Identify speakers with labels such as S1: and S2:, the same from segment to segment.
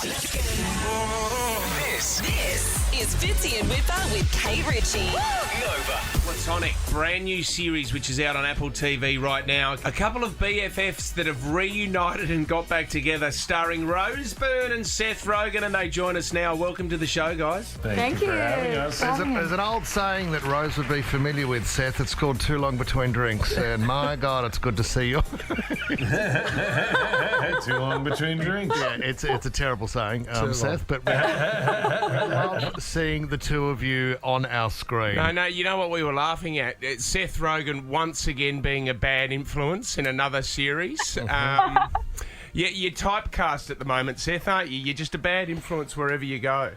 S1: This is Fitzy and Whipper with Kate Ritchie.
S2: Nova. Platonic, brand new series which is out on Apple TV right now. A couple of BFFs that have reunited and got back together, starring Rose Byrne and Seth Rogen, and they join us now. Welcome to the show, guys.
S3: Thank you for having us.
S4: There's an old saying that Rose would be familiar with, Seth. It's called too long between drinks. And my God, it's good to see you.
S3: Too long between drinks.
S4: Yeah, it's a terrible saying, Seth, but we love seeing the two of you on our screen.
S2: No, you know what we were laughing at? It's Seth Rogen once again being a bad influence in another series. You're typecast at the moment, Seth, aren't you? You're just a bad influence wherever you go.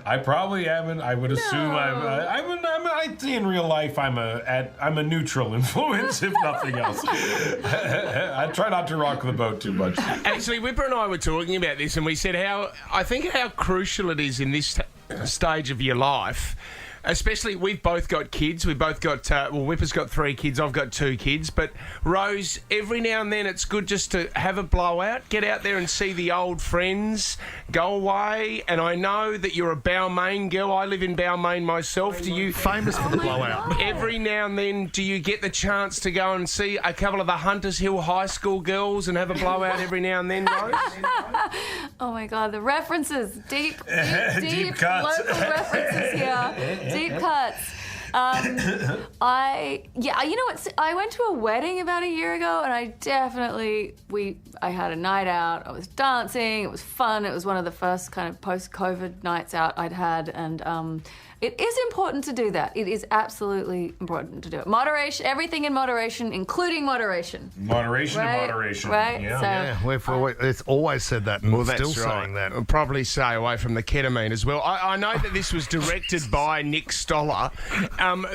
S3: I probably haven't. I would assume I'd say in real life I'm a neutral influence, if nothing else. I try not to rock the boat too much.
S2: Actually, Whipper and I were talking about this, and we said how crucial it is in this stage of your life. Especially, we've both got kids. We've both got, Whipper's got 3 kids. I've got 2 kids. But, Rose, every now and then it's good just to have a blowout, get out there and see the old friends, go away. And I know that you're a Balmain girl. I live in Balmain myself. Do you...
S4: Famous for the blowout.
S2: Every now and then, do you get the chance to go and see a couple of the Hunters Hill High School girls and have a blowout every now and then, Rose?
S5: Oh, my God. The references. Deep
S3: cuts.
S5: local references here. Deep cuts. You know what? I went to a wedding about a year ago, and I had a night out. I was dancing. It was fun. It was one of the first kind of post-COVID nights out I'd had, and it is important to do that. It is absolutely important to do it. Moderation, everything in moderation, including moderation.
S3: Moderation
S5: right?
S3: and moderation.
S5: Right?
S3: Yeah.
S4: It's always said that, and we're still saying that.
S2: I'll probably stay away from the ketamine as well. I know that this was directed by Nick Stoller.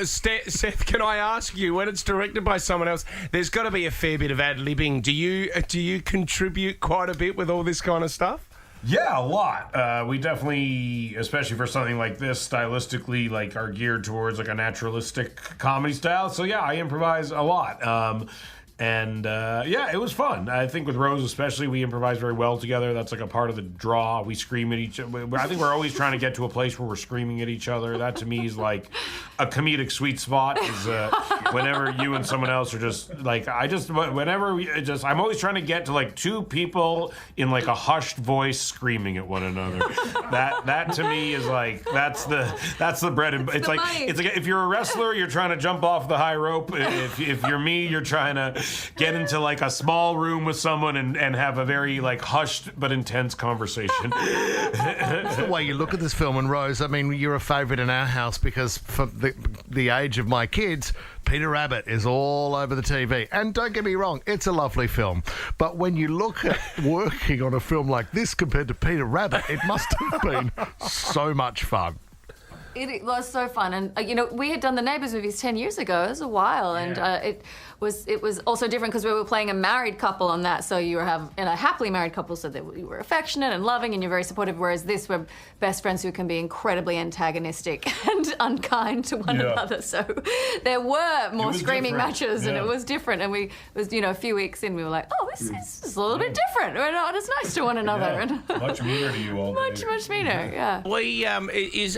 S2: Seth, can I ask you, when it's directed by someone else, there's got to be a fair bit of ad-libbing. Do you contribute quite a bit with all this kind of stuff?
S3: Yeah, a lot. We definitely, especially for something like this, stylistically, are geared towards a naturalistic comedy style. So yeah, I improvise a lot. It was fun. I think with Rose especially, we improvise very well together. That's a part of the draw. We scream at each other. I think we're always trying to get to a place where we're screaming at each other. That to me is a comedic sweet spot. Is whenever you and someone else are just I'm always trying to get to 2 people in a hushed voice screaming at one another. That to me is that's the bread and it's if you're a wrestler, you're trying to jump off the high rope. If you're me, you're trying to get into a small room with someone and have a very hushed but intense conversation.
S4: That's the way you look at this film. And Rose, I mean, you're a favourite in our house because for the age of my kids, Peter Rabbit is all over the TV. And don't get me wrong, it's a lovely film. But when you look at working on a film like this compared to Peter Rabbit, it must have been so much fun.
S5: It was so fun, and we had done the Neighbours movies 10 years ago. It was a while, and it was also different because we were playing a married couple on that. So you were in a happily married couple, so that you were affectionate and loving, and you're very supportive. Whereas this, we're best friends who can be incredibly antagonistic and unkind to one another. So there were more screaming matches, and it was different. And we was a few weeks in, we were like, oh, this is a little bit different. We're not as nice to one another, and
S3: much meaner to you all.
S5: Much meaner. Yeah.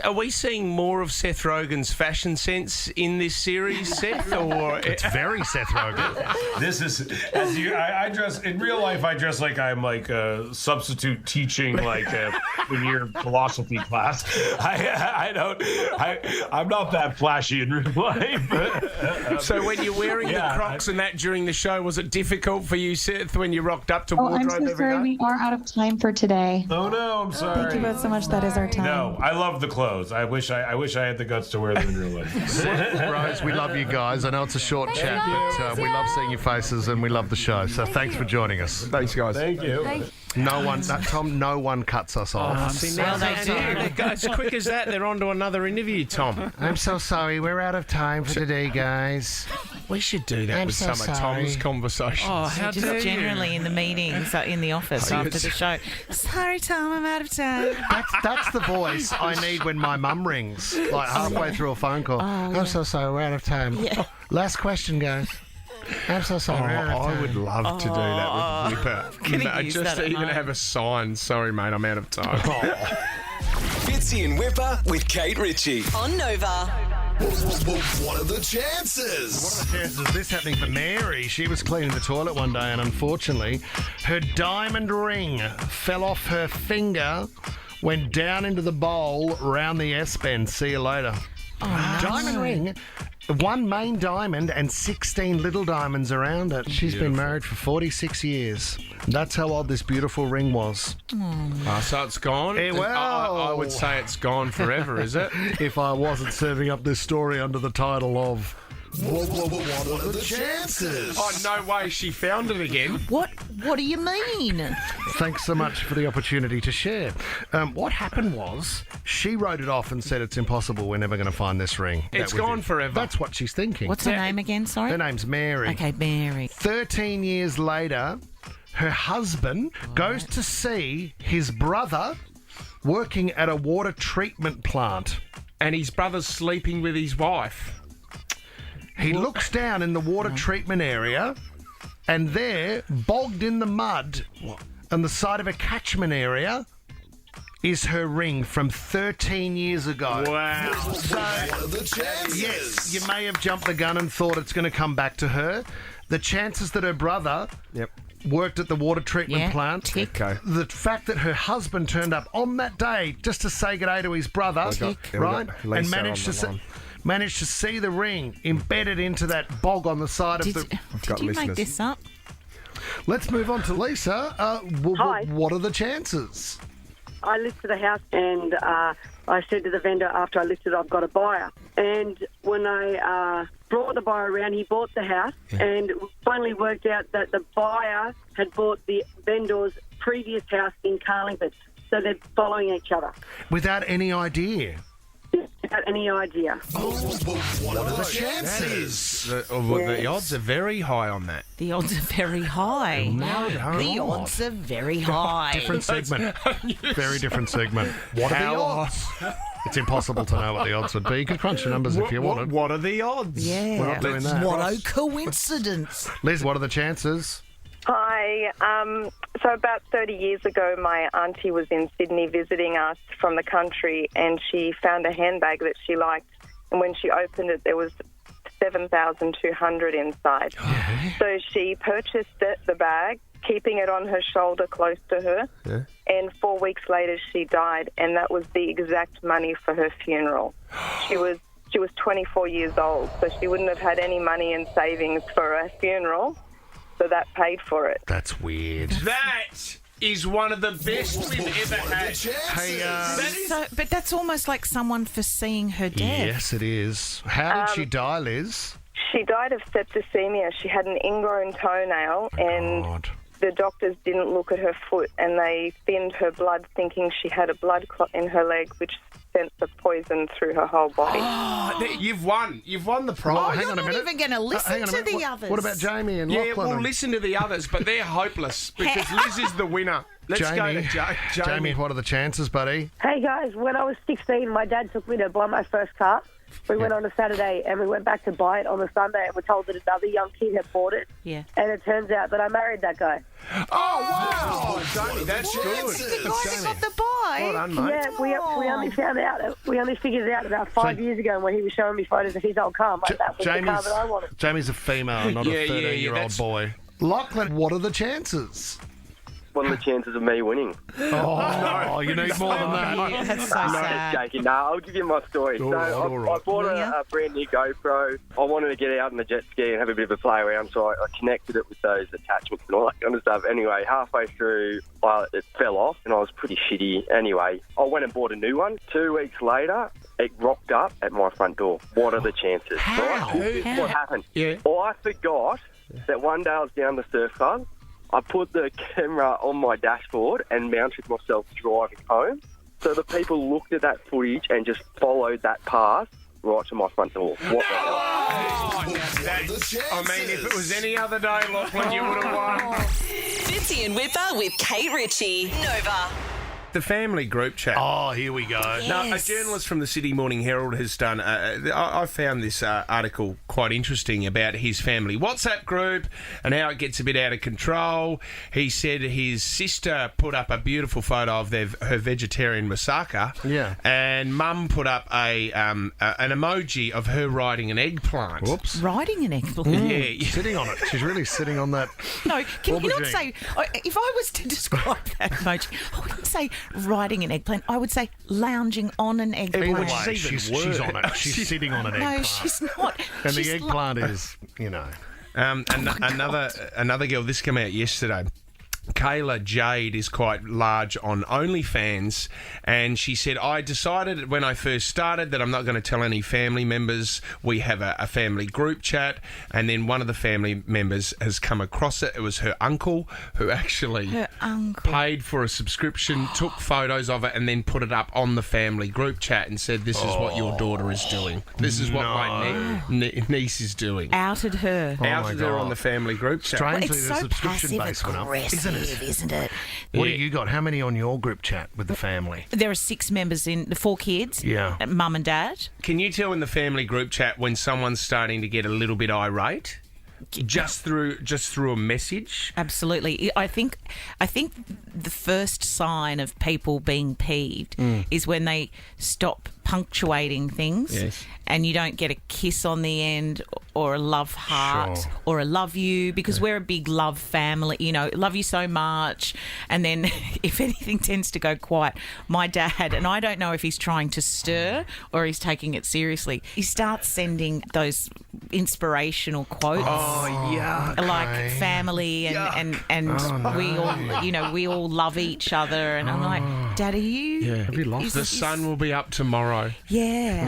S2: Are we seeing more of Seth Rogen's fashion sense in this series, Seth? Or
S4: it's very Seth Rogen.
S3: This is I dress in real life. I dress like I'm a substitute teaching in your philosophy class. I'm not that flashy in real life.
S2: So when you're wearing the Crocs and that during the show, was it difficult for you, Seth, when you rocked up to wardrobe?
S6: I'm so sorry. We are out of time for today.
S3: Oh no, I'm sorry.
S6: Thank you both so much. That is our time.
S3: No, I love the clothes. I wish I had the guts to wear them in real life.
S4: Rose, we love you guys. I know it's a short chat, but we love seeing your faces and we love the show. So thanks for joining us.
S2: Thanks, guys.
S3: Thank you.
S4: No one cuts us off.
S2: Now they do. As quick as that, they're on to another interview, Tom.
S4: I'm so sorry. We're out of time for today, guys.
S2: We should do that with some of Tom's conversations.
S7: Oh, how dare you? Generally in the meetings, in the office after the show. Sorry, Tom, I'm out of time.
S4: That's the voice I need when my mum rings, halfway through a phone call. I'm so sorry, we're out of time. Yeah. Last question, guys. I'm so sorry.
S2: I would love to do that with Whipper.
S7: gonna use
S2: Just
S7: that at
S2: even
S7: home.
S2: have a sign. Sorry, mate, I'm out of time.
S8: Fitzy and Whipper with Kate Ritchie.
S1: On Nova.
S8: What are the chances?
S4: What are the chances of this happening for Mary? She was cleaning the toilet one day and unfortunately her diamond ring fell off her finger, went down into the bowl round the S-bend. See you later. Diamond ring, one main diamond and 16 little diamonds around it. She's been married for 46 years. That's how old this beautiful ring was.
S2: So it's gone?
S4: well.
S2: I would say it's gone forever, is it?
S4: If I wasn't serving up this story under the title of
S8: What are the chances?
S2: Oh, no way she found it again.
S7: What do you mean?
S4: Thanks so much for the opportunity to share. What happened was she wrote it off and said it's impossible. We're never going to find this ring.
S2: It's
S4: That was
S2: gone
S4: it.
S2: forever.
S4: That's what she's thinking.
S7: What's her name again? Sorry.
S4: Her name's Mary.
S7: Okay, Mary.
S4: 13 years later, her husband goes to see his brother working at a water treatment plant.
S2: And his brother's sleeping with his wife.
S4: He looks down in the water treatment area, and there, bogged in the mud on the side of a catchment area, is her ring from 13 years ago.
S2: Wow.
S4: So,
S8: What are the chances?
S4: yes, you may have jumped the gun and thought it's going to come back to her. The chances that her brother worked at the water treatment plant,
S7: Tick.
S4: the fact that her husband turned up on that day just to say good day to his brother, right, and managed to see the ring embedded into that bog on the side of the...
S7: Did you make this up?
S4: Let's move on to Lisa.
S9: Hi.
S4: What are the chances?
S9: I listed a house and I said to the vendor after I listed it, I've got a buyer. And when I brought the buyer around, he bought the house and it finally worked out that the buyer had bought the vendor's previous house in Carlingford. So they're following each other.
S4: Without any idea.
S9: Without any idea.
S8: What are the chances?
S2: The odds are very high on that.
S7: The odds are very high. The odds are very high.
S4: Different segment. Very different segment. What are the odds? It's impossible to know what the odds would be. You could crunch the numbers if you wanted.
S2: What are the odds?
S7: Yeah.
S4: We're not doing that.
S7: What a coincidence.
S4: Liz, what are the chances?
S10: Hi. So about 30 years ago, my auntie was in Sydney visiting us from the country, and she found a handbag that she liked. And when she opened it, there was $7,200 inside. So she purchased the bag, keeping it on her shoulder close to her. And 4 weeks later, she died, and that was the exact money for her funeral. She was 24 years old, so she wouldn't have had any money in savings for a funeral. So that paid for it.
S4: That's weird.
S2: That is one of the best we've ever had.
S7: So, but that's almost like someone foreseeing her death.
S4: Yes, it is. How did she die, Liz?
S10: She died of septicemia. She had an ingrown toenail, and
S4: God.
S10: the doctors didn't look at her foot, and they thinned her blood, thinking she had a blood clot in her leg, which sent the poison through her whole body.
S2: You've won. You've won the
S4: Oh,
S2: prize.
S4: hang
S7: You're
S4: on a
S7: not
S4: minute.
S7: even going to listen
S4: Hang on a
S7: to
S4: minute.
S7: the others.
S4: What about Jamie and
S2: Yeah,
S4: Lachlan?
S2: we'll listen to the others, but they're hopeless because Liz is the winner. Let's go to Jamie.
S4: Jamie, what are the chances, buddy?
S9: Hey guys, when I was 16, my dad took me to buy my first car. We went on a Saturday and we went back to buy it on a Sunday, and we're told that another young kid had bought it.
S7: Yeah.
S9: And it turns out that I married that guy.
S2: Oh, wow. Jamie, that's good.
S7: The guy that got the buy.
S2: Well done, mate.
S9: Yeah, we only found out. We only figured it out about 5 years ago when he was showing me photos of his old car. Like, that was the car that I wanted.
S4: Jamie's a female, not a 13-year-old
S2: that's-
S4: boy. Lachlan, what are the chances?
S11: What are the chances of me winning?
S4: Oh, you need more than that.
S7: That's so sad.
S11: Joking. No, I'll give you my story.
S4: All right, all right.
S11: I bought a brand new GoPro. I wanted to get out on the jet ski and have a bit of a play around, so I connected it with those attachments and all that kind of stuff. Anyway, halfway through, it fell off, and I was pretty shitty. Anyway, I went and bought a new one. 2 weeks later, it rocked up at my front door. What are the chances?
S7: How?
S11: Right?
S7: How?
S11: What happened?
S2: Yeah.
S11: Well, I forgot that one day I was down the surf club. I put the camera on my dashboard and mounted myself driving home. So the people looked at that footage and just followed that path right to my front door. What the hell?
S2: Oh, now that's, I mean, if it was any other day, Lachlan, you would have won.
S1: Fitzy and Whipper with Kate Ritchie. Nova.
S2: The family group chat.
S4: Oh, here we go.
S2: Now, a journalist from the Sydney Morning Herald has done. I found this article quite interesting about his family WhatsApp group and how it gets a bit out of control. He said his sister put up a beautiful photo of her vegetarian moussaka.
S4: Yeah.
S2: And Mum put up an emoji of her riding an eggplant.
S4: Whoops.
S7: Riding an eggplant.
S2: Yeah.
S4: Sitting on it. She's really sitting on that.
S7: No, can you not
S4: aubergine.
S7: say, if I was to describe that emoji, I wouldn't say riding an eggplant, I would say lounging on an eggplant.
S4: Either
S2: Which
S4: way,
S2: is even
S4: she's on
S2: worse.
S4: it. She's sitting on an
S7: No,
S4: eggplant.
S7: she's not.
S4: And
S7: She's
S4: the eggplant is,
S2: Another girl, this came out yesterday. Kayla Jade is quite large on OnlyFans, and she said, I decided when I first started that I'm not going to tell any family members. We have a family group chat, and then one of the family members has come across it. It was her uncle who actually paid for a subscription, took photos of it, and then put it up on the family group chat and said, this is what your daughter is doing. This is what my niece is doing.
S7: Outed her.
S2: Outed her on the family group chat.
S4: Strangely,
S7: It's
S4: the
S7: so
S4: subscription base went up.
S7: passive-aggressive, isn't it?
S4: What do you got? How many on your group chat with the family?
S7: There are 6 members in the 4 kids.
S4: Yeah.
S7: Mum and dad.
S2: Can you tell in the family group chat when someone's starting to get a little bit irate? Just through a message?
S7: Absolutely. I think the first sign of people being peeved is when they stop punctuating things,
S2: Yes.
S7: and you don't get a kiss on the end or a love heart
S4: Sure.
S7: or a love you, because we're a big love family, love you so much. And then if anything tends to go quiet, my dad, and I don't know if he's trying to stir or he's taking it seriously, he starts sending those inspirational quotes.
S2: Oh, yeah.
S7: Like family and we all love each other, and I'm like, Dad, are you?
S2: Have you lost? The sun will be up tomorrow.
S7: Yeah.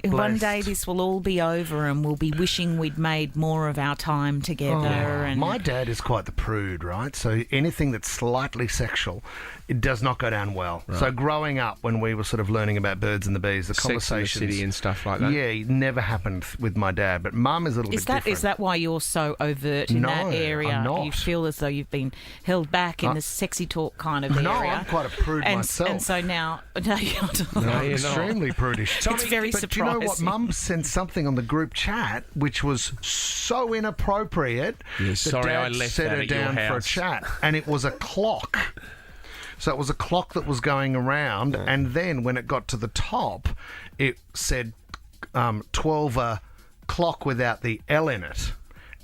S7: One
S4: Blessed.
S7: day this will all be over, and we'll be wishing we'd made more of our time together. And
S4: My dad is quite the prude, right? So anything that's slightly sexual, it does not go down well. So growing up, when we were sort of learning about birds and the bees, the
S2: Sex and the
S4: conversations,
S2: City and stuff like that.
S4: yeah, it never happened with my dad. But Mum is a little bit different.
S7: is that why you're so overt in
S4: No,
S7: that area?
S4: I'm not.
S7: You feel as though you've been held back in the sexy talk kind of
S4: No,
S7: area.
S4: I'm quite a prude myself.
S7: And so now, no, you're not.
S2: No,
S4: I'm
S2: you're not.
S4: extremely prudish.
S7: It's very
S4: But do you know what?
S7: surprising.
S4: Mum sent something on the group chat which was so inappropriate
S2: Yeah,
S4: that
S2: sorry,
S4: Dad
S2: I left
S4: set
S2: that
S4: her
S2: at your
S4: down for a
S2: house.
S4: chat, and it was a clock. So it was a clock that was going around, and then when it got to the top, it said 12 clock without the L in it.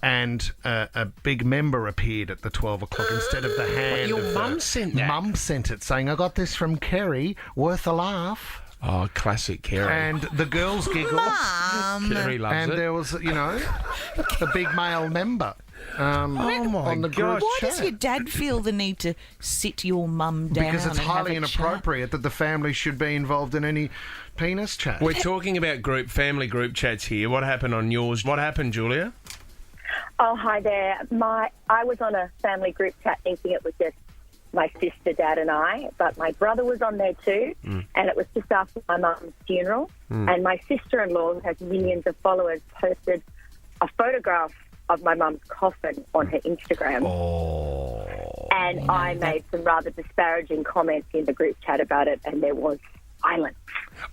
S4: And a big member appeared at the 12 o'clock instead of the hand.
S2: your
S4: of
S2: mum
S4: the-
S2: sent that?
S4: Mum sent it, saying, I got this from Kerry, worth a laugh.
S2: Oh, classic Kerry.
S4: And the girls giggled.
S2: Kerry loves
S4: And
S2: it.
S4: there was, a big male member on the group
S7: Why
S4: chat.
S7: does your dad feel the need to sit your mum down?
S4: Because it's
S7: and have
S4: highly
S7: a chat?
S4: inappropriate that the family should be involved in any penis chat.
S2: We're talking about family group chats here. What happened on yours? What happened, Julia?
S10: Oh, hi there. I was on a family group chat thinking it was just my sister, Dad and I, but my brother was on there too, and it was just after my mum's funeral, and my sister-in-law, who has millions of followers, posted a photograph of my mum's coffin on her Instagram. And I made some rather disparaging comments in the group chat about it, and there was silence.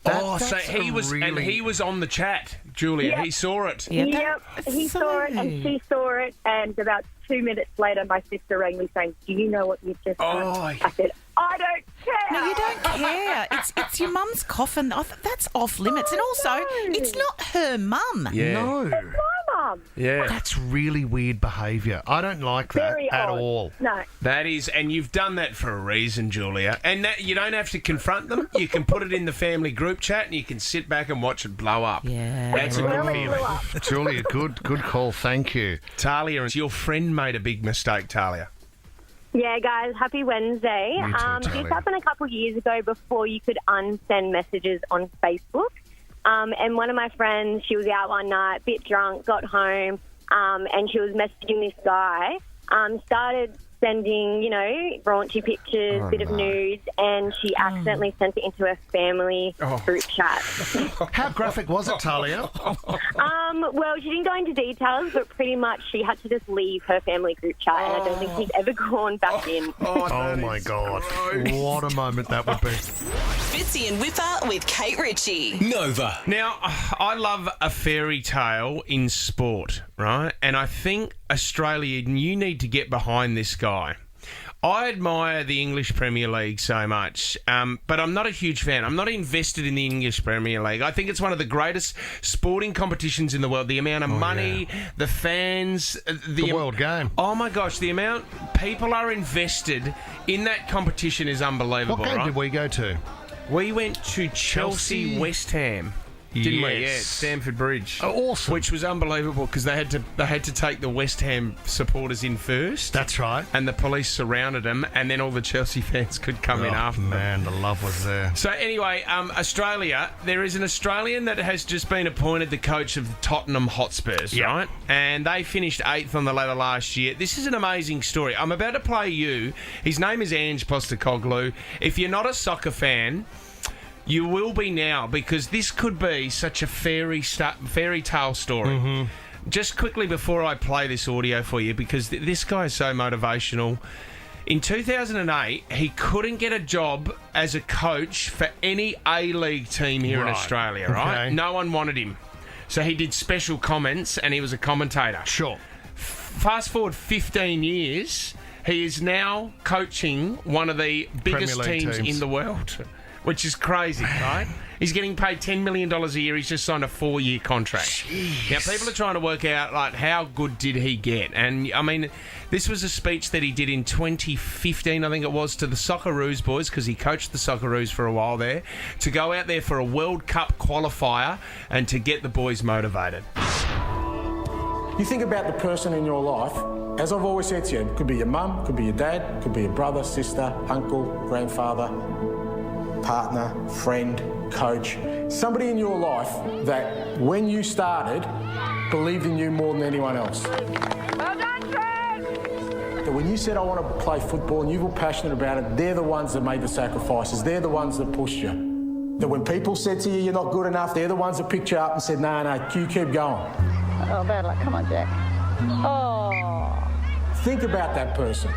S2: So he was on the chat, Julia.
S10: Yeah.
S2: He saw it.
S7: Yeah,
S10: Yep, he saw it and she saw it, and about 2 minutes later, my sister rang me saying, "Do you know what you've just done?" I said, "I don't care."
S7: No, you don't care. It's your mum's coffin. That's off limits. And also, it's not her mum.
S2: Yeah.
S4: No.
S10: My mum.
S2: Yeah.
S4: That's really weird behaviour. I don't like that
S10: Very
S4: at
S10: odd.
S4: all.
S10: No.
S2: That is, and you've done that for a reason, Julia. And that, you don't have to confront them. You can put it in the family group chat and you can sit back and watch it blow up.
S7: Yeah.
S2: That's a good
S10: Well, it
S2: feeling.
S10: blew up.
S4: Julia, good call. Thank you.
S2: Talia, your friend made a big mistake, Talia.
S12: Yeah, guys, happy Wednesday.
S4: You too, Talia.
S12: This happened a couple of years ago before you could unsend messages on Facebook. And one of my friends, she was out one night, bit drunk, got home, and she was messaging this guy, started sending, raunchy pictures, bit of nudes, and she accidentally sent it into her family group chat.
S4: How graphic was it, Talia?
S12: Well, she didn't go into details, but pretty much she had to just leave her family group chat, and I don't think she's ever gone back in.
S4: Oh my God. What a moment that would be.
S1: Fitzy and Whipper with Kate Ritchie.
S8: Nova.
S2: Now, I love a fairy tale in sport, right? And I think Australia, you need to get behind this guy. I admire the English Premier League so much, but I'm not a huge fan. I'm not invested in the English Premier League. I think it's one of the greatest sporting competitions in the world. The amount of money, the fans...
S4: The world game.
S2: Oh, my gosh, the amount people are invested in that competition is unbelievable,
S4: What game
S2: right?
S4: did we go to?
S2: We went to Chelsea West Ham. Didn't we? Yeah, at Stamford Bridge.
S4: Oh, awesome.
S2: Which was unbelievable because they had to take the West Ham supporters in first.
S4: That's right.
S2: And the police surrounded them, and then all the Chelsea fans could come in after them.
S4: Man, the love was there.
S2: So anyway, Australia, there is an Australian that has just been appointed the coach of Tottenham Hotspurs, right? And they finished 8th on the ladder last year. This is an amazing story. I'm about to play you. His name is Ange Postecoglou. If you're not a soccer fan... You will be now, because this could be such a fairy tale story. Mm-hmm. Just quickly before I play this audio for you, because this guy is so motivational. In 2008, he couldn't get a job as a coach for any A-League team here in Australia, right?
S4: Okay.
S2: No one wanted him. So he did special comments, and he was a commentator.
S4: Sure.
S2: Fast forward 15 years, he is now coaching one of the biggest teams in the world. Which is crazy, right? He's getting paid $10 million a year. He's just signed a 4-year contract. Jeez. Now, people are trying to work out, like, how good did he get? And, I mean, this was a speech that he did in 2015, I think it was, to the Socceroos boys, because he coached the Socceroos for a while there, to go out there for a World Cup qualifier and to get the boys motivated.
S13: You think about the person in your life, as I've always said to you, it could be your mum, could be your dad, could be your brother, sister, uncle, grandfather, partner, friend, coach, somebody in your life that when you started believed in you more than anyone else. Well done, Fred! That when you said I want to play football and you were passionate about it, they're the ones that made the sacrifices, they're the ones that pushed you. That when people said to you you're not good enough, they're the ones that picked you up and said no, you keep going.
S12: Oh, bad luck. Come on, Jack. Oh.
S13: Think about that person.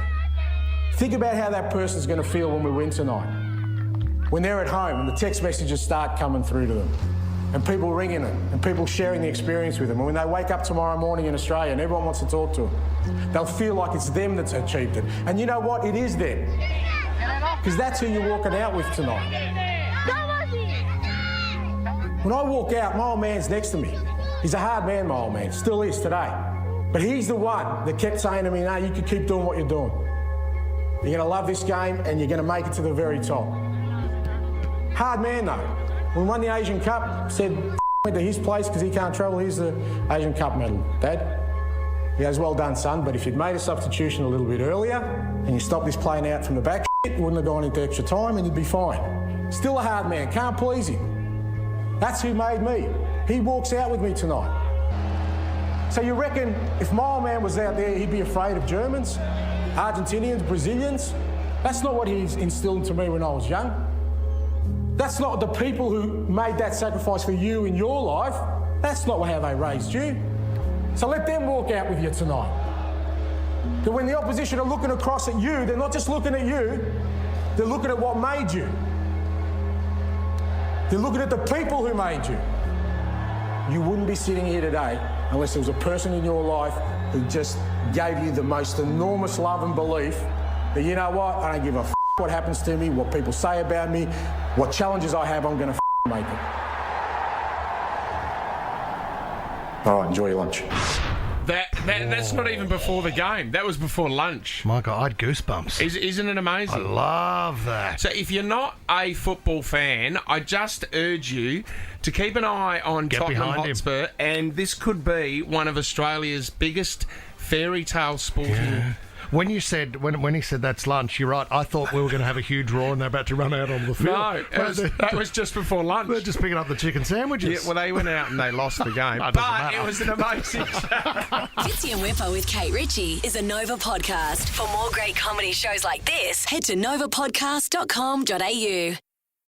S13: Think about how that person's going to feel when we win tonight. When they're at home and the text messages start coming through to them and people ringing them and people sharing the experience with them, and when they wake up tomorrow morning in Australia and everyone wants to talk to them, they'll feel like it's them that's achieved it. And you know what? It is them. Because that's who you're walking out with tonight. When I walk out, my old man's next to me. He's a hard man, my old man. Still is today. But he's the one that kept saying to me, no, you can keep doing what you're doing. You're going to love this game and you're going to make it to the very top. Hard man, though. When we won the Asian Cup, said went to his place because he can't travel. Here's the Asian Cup medal. Dad? He goes, well done, son, but if you'd made a substitution a little bit earlier and you stopped this playing out from the back, it wouldn't have gone into extra time and you'd be fine. Still a hard man. Can't please him. That's who made me. He walks out with me tonight. So you reckon if my old man was out there, he'd be afraid of Germans, Argentinians, Brazilians? That's not what he's instilled into me when I was young. That's not the people who made that sacrifice for you in your life. That's not how they raised you. So let them walk out with you tonight. That when the opposition are looking across at you, they're not just looking at you, they're looking at what made you. They're looking at the people who made you. You wouldn't be sitting here today unless there was a person in your life who just gave you the most enormous love and belief that, you know what, I don't give a what happens to me, what people say about me, what challenges I have, I'm going to make it. All right, enjoy your lunch.
S2: That's not even before the game. That was before lunch.
S4: My God, I had goosebumps.
S2: Isn't it amazing?
S4: I love that.
S2: So if you're not a football fan, I just urge you to keep an eye on Tottenham Hotspur, and this could be one of Australia's biggest fairy tale sporting
S4: When he said that's lunch, you're right. I thought we were going to have a huge roar and they're about to run out on the field.
S2: No, that was just before lunch.
S4: They're just picking up the chicken sandwiches.
S2: Yeah, well, they went out and they lost the game. But it was an amazing show.
S1: Fitzy and Whipper with Kate Ritchie is a Nova podcast. For more great comedy shows like this, head to novapodcast.com.au.